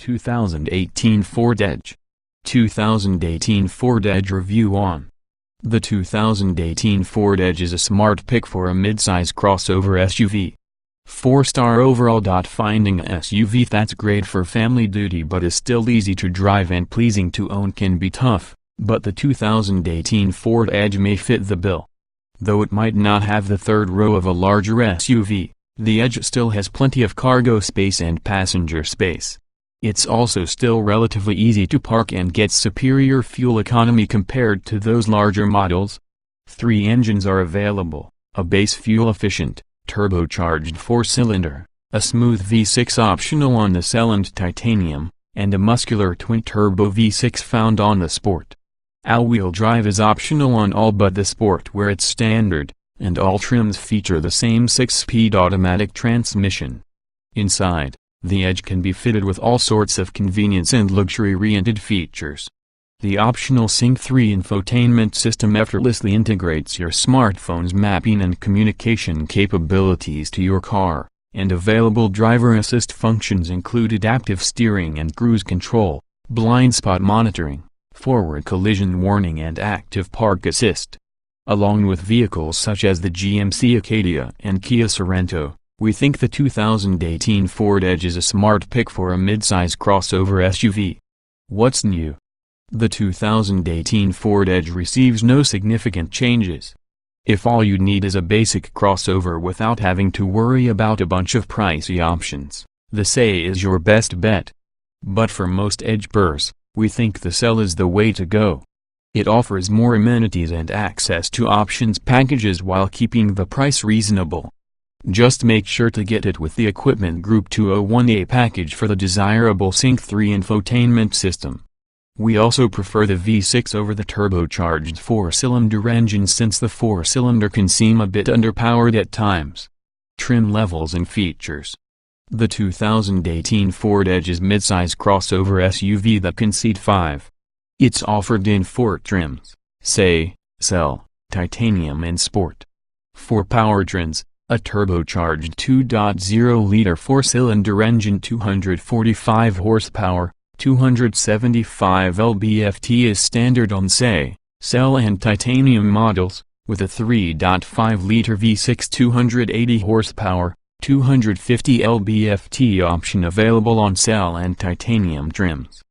2018 Ford Edge. 2018 Ford Edge review on. The 2018 Ford Edge is a smart pick for a midsize crossover SUV. 4-star overall. Finding a SUV that's great for family duty but is still easy to drive and pleasing to own can be tough, but the 2018 Ford Edge may fit the bill. Though it might not have the third row of a larger SUV, the Edge still has plenty of cargo space and passenger space. It's also still relatively easy to park and gets superior fuel economy compared to those larger models. 3 engines are available: a base fuel-efficient, turbocharged 4-cylinder, a smooth V6 optional on the Cell and Titanium, and a muscular twin-turbo V6 found on the Sport. All-wheel drive is optional on all but the Sport, where it's standard, and all trims feature the same 6-speed automatic transmission. Inside, the Edge can be fitted with all sorts of convenience and luxury-oriented features. The optional Sync 3 infotainment system effortlessly integrates your smartphone's mapping and communication capabilities to your car, and available driver assist functions include adaptive steering and cruise control, blind spot monitoring, forward collision warning and active park assist. Along with vehicles such as the GMC Acadia and Kia Sorento, we think the 2018 Ford Edge is a smart pick for a midsize crossover SUV. What's new? The 2018 Ford Edge receives no significant changes. If all you need is a basic crossover without having to worry about a bunch of pricey options, the Say is your best bet. But for most Edge-pers, we think the Cell is the way to go. It offers more amenities and access to options packages while keeping the price reasonable. Just make sure to get it with the Equipment Group 201A package for the desirable Sync 3 infotainment system. We also prefer the V6 over the turbocharged 4-cylinder engine since the 4-cylinder can seem a bit underpowered at times. Trim levels and features. The 2018 Ford Edge is midsize crossover SUV that can seat 5. It's offered in 4 trims: Say, Cell, Titanium and Sport. 4 powertrains: a turbocharged 2.0-liter 4-cylinder engine, 245 horsepower, 275 lb-ft is standard on Say, Cell and Titanium models, with a 3.5-liter V6 280 horsepower, 250 lb-ft option available on Cell and Titanium trims.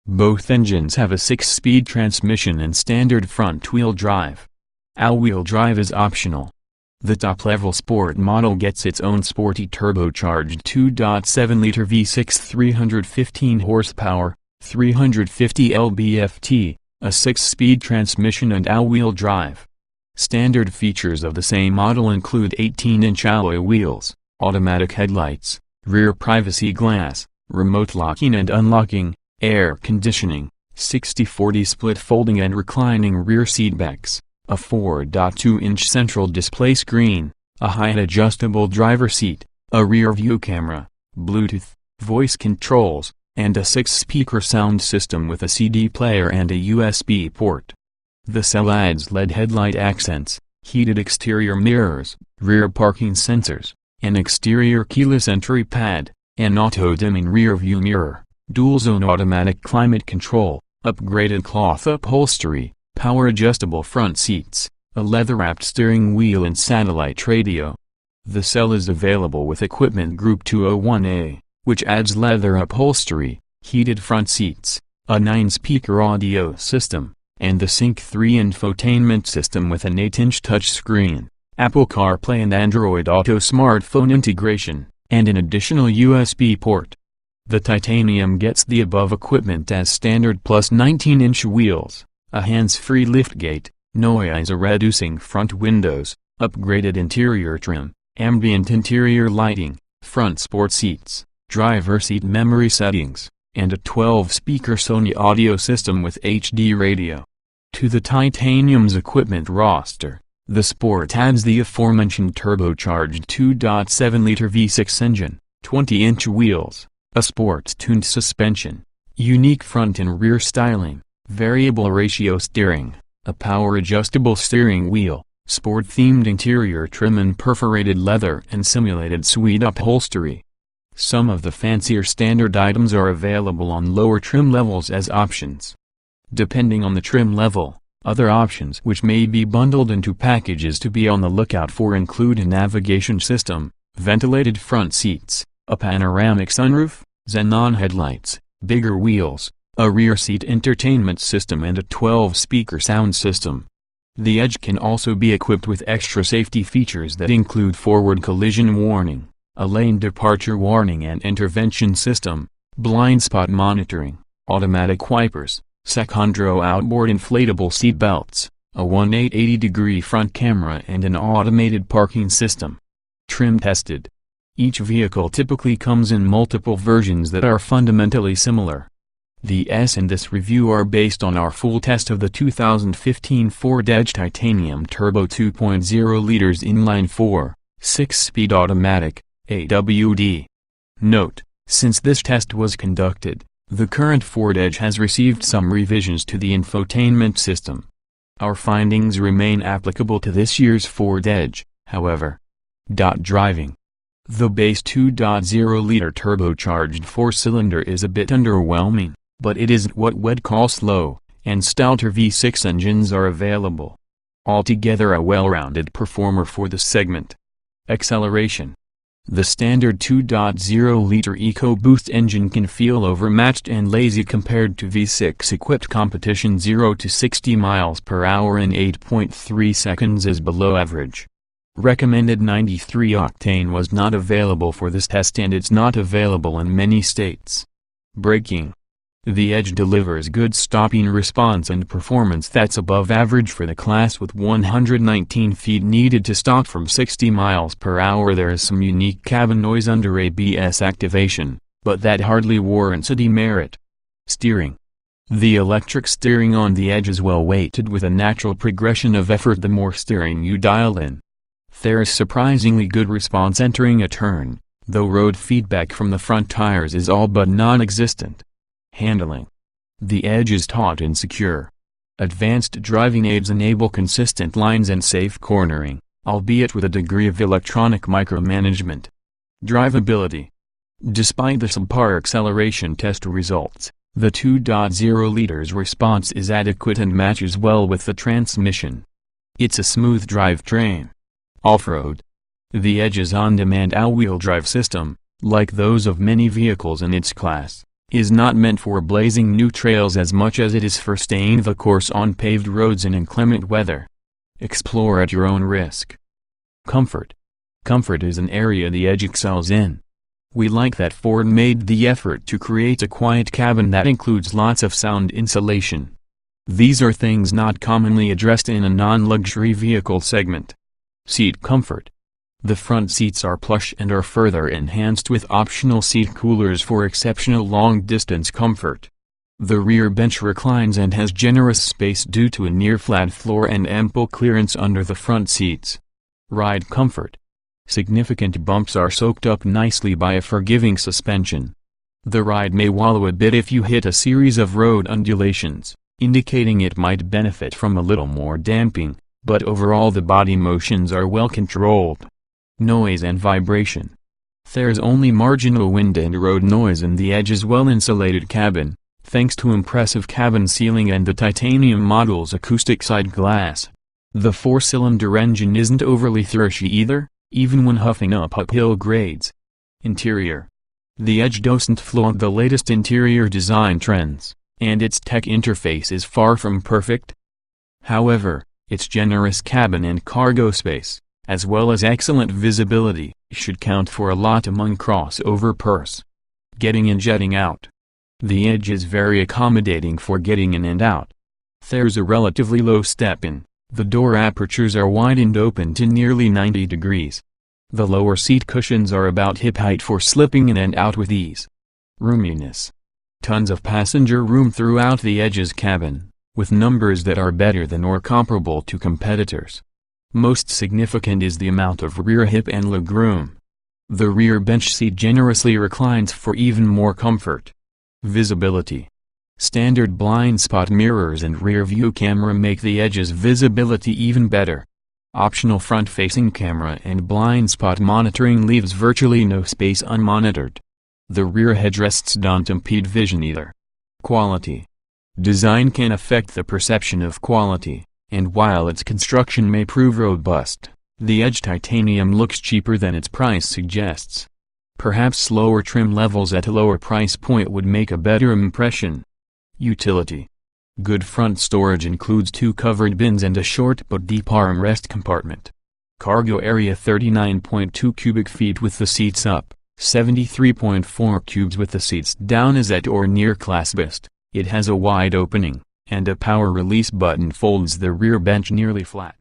Both engines have a 6-speed transmission and standard front-wheel drive. All-wheel drive is optional. The top-level Sport model gets its own sporty turbocharged 2.7-liter V6 315 horsepower, 350 lb-ft, a 6-speed transmission and all-wheel drive. Standard features of the same model include 18-inch alloy wheels, automatic headlights, rear privacy glass, remote locking and unlocking, air conditioning, 60/40 split folding and reclining rear seatbacks, a 4.2-inch central display screen, a height-adjustable driver seat, a rear-view camera, Bluetooth, voice controls, and a 6-speaker sound system with a CD player and a USB port. The Cell adds LED headlight accents, heated exterior mirrors, rear parking sensors, an exterior keyless entry pad, an auto-dimming rear-view mirror, dual-zone automatic climate control, upgraded cloth upholstery, power-adjustable front seats, a leather-wrapped steering wheel and satellite radio. The Cell is available with Equipment Group 201A, which adds leather upholstery, heated front seats, a 9-speaker audio system, and the Sync 3 infotainment system with an 8-inch touchscreen, Apple CarPlay and Android Auto smartphone integration, and an additional USB port. The Titanium gets the above equipment as standard plus 19-inch wheels, a hands-free liftgate, noise-reducing front windows, upgraded interior trim, ambient interior lighting, front sport seats, driver seat memory settings, and a 12-speaker Sony audio system with HD radio. To the Titanium's equipment roster, the Sport adds the aforementioned turbocharged 2.7-liter V6 engine, 20-inch wheels, a sports-tuned suspension, unique front and rear styling, variable ratio steering, a power-adjustable steering wheel, sport-themed interior trim and perforated leather and simulated suede upholstery. Some of the fancier standard items are available on lower trim levels as options. Depending on the trim level, other options which may be bundled into packages to be on the lookout for include a navigation system, ventilated front seats, a panoramic sunroof, xenon headlights, bigger wheels, a rear seat entertainment system and a 12-speaker sound system. The Edge can also be equipped with extra safety features that include forward collision warning, a lane departure warning and intervention system, blind spot monitoring, automatic wipers, Secondro outboard inflatable seat belts, a 180-degree front camera and an automated parking system. Trim tested. Each vehicle typically comes in multiple versions that are fundamentally similar. The S in this review are based on our full test of the 2015 Ford Edge Titanium Turbo 2.0 liters inline-4, 6-speed automatic, AWD. Note, since this test was conducted, the current Ford Edge has received some revisions to the infotainment system. Our findings remain applicable to this year's Ford Edge, however. Driving. The base 2.0-liter turbocharged four-cylinder is a bit underwhelming, but it isn't what we'd call slow, and stouter V6 engines are available. Altogether a well-rounded performer for the segment. Acceleration. The standard 2.0-liter EcoBoost engine can feel overmatched and lazy compared to V6-equipped competition. 0 to 60 miles per hour in 8.3 seconds is below average. Recommended 93 octane was not available for this test and it's not available in many states. Braking. The Edge delivers good stopping response and performance that's above average for the class with 119 feet needed to stop from 60 miles per hour. There is some unique cabin noise under ABS activation, but that hardly warrants a demerit. Steering. The electric steering on the Edge is well weighted with a natural progression of effort the more steering you dial in. There is surprisingly good response entering a turn, though road feedback from the front tires is all but non-existent. Handling. The Edge is taut and secure. Advanced driving aids enable consistent lines and safe cornering, albeit with a degree of electronic micromanagement. Drivability. Despite the subpar acceleration test results, the 2.0-liter's response is adequate and matches well with the transmission. It's a smooth drivetrain. Off-road. The Edge's on-demand all-wheel drive system, like those of many vehicles in its class, is not meant for blazing new trails as much as it is for staying the course on paved roads in inclement weather. Explore at your own risk. Comfort. Comfort is an area the Edge excels in. We like that Ford made the effort to create a quiet cabin that includes lots of sound insulation. These are things not commonly addressed in a non-luxury vehicle segment. Seat comfort. The front seats are plush and are further enhanced with optional seat coolers for exceptional long-distance comfort. The rear bench reclines and has generous space due to a near-flat floor and ample clearance under the front seats. Ride comfort. Significant bumps are soaked up nicely by a forgiving suspension. The ride may wallow a bit if you hit a series of road undulations, indicating it might benefit from a little more damping, but overall the body motions are well controlled. Noise and vibration. There's only marginal wind and road noise in the Edge's well-insulated cabin, thanks to impressive cabin ceiling and the titanium model's acoustic side glass. The four-cylinder engine isn't overly thrashy either, even when huffing up uphill grades. Interior. The Edge doesn't flaunt the latest interior design trends, and its tech interface is far from perfect. However, its generous cabin and cargo space, as well as excellent visibility, should count for a lot among crossover purse. Getting and jetting out. The Edge is very accommodating for getting in and out. There's a relatively low step-in, the door apertures are widened open to nearly 90 degrees. The lower seat cushions are about hip height for slipping in and out with ease. Roominess. Tons of passenger room throughout the Edge's cabin, with numbers that are better than or comparable to competitors. Most significant is the amount of rear hip and legroom. The rear bench seat generously reclines for even more comfort. Visibility. Standard blind spot mirrors and rear view camera make the Edge's visibility even better. Optional front-facing camera and blind spot monitoring leaves virtually no space unmonitored. The rear headrests don't impede vision either. Quality. Design can affect the perception of quality, and while its construction may prove robust, the Edge titanium looks cheaper than its price suggests. Perhaps lower trim levels at a lower price point would make a better impression. Utility. Good front storage includes 2 covered bins and a short but deep armrest compartment. Cargo area 39.2 cubic feet with the seats up, 73.4 cubes with the seats down is at or near class best. It has a wide opening, and a power release button folds the rear bench nearly flat.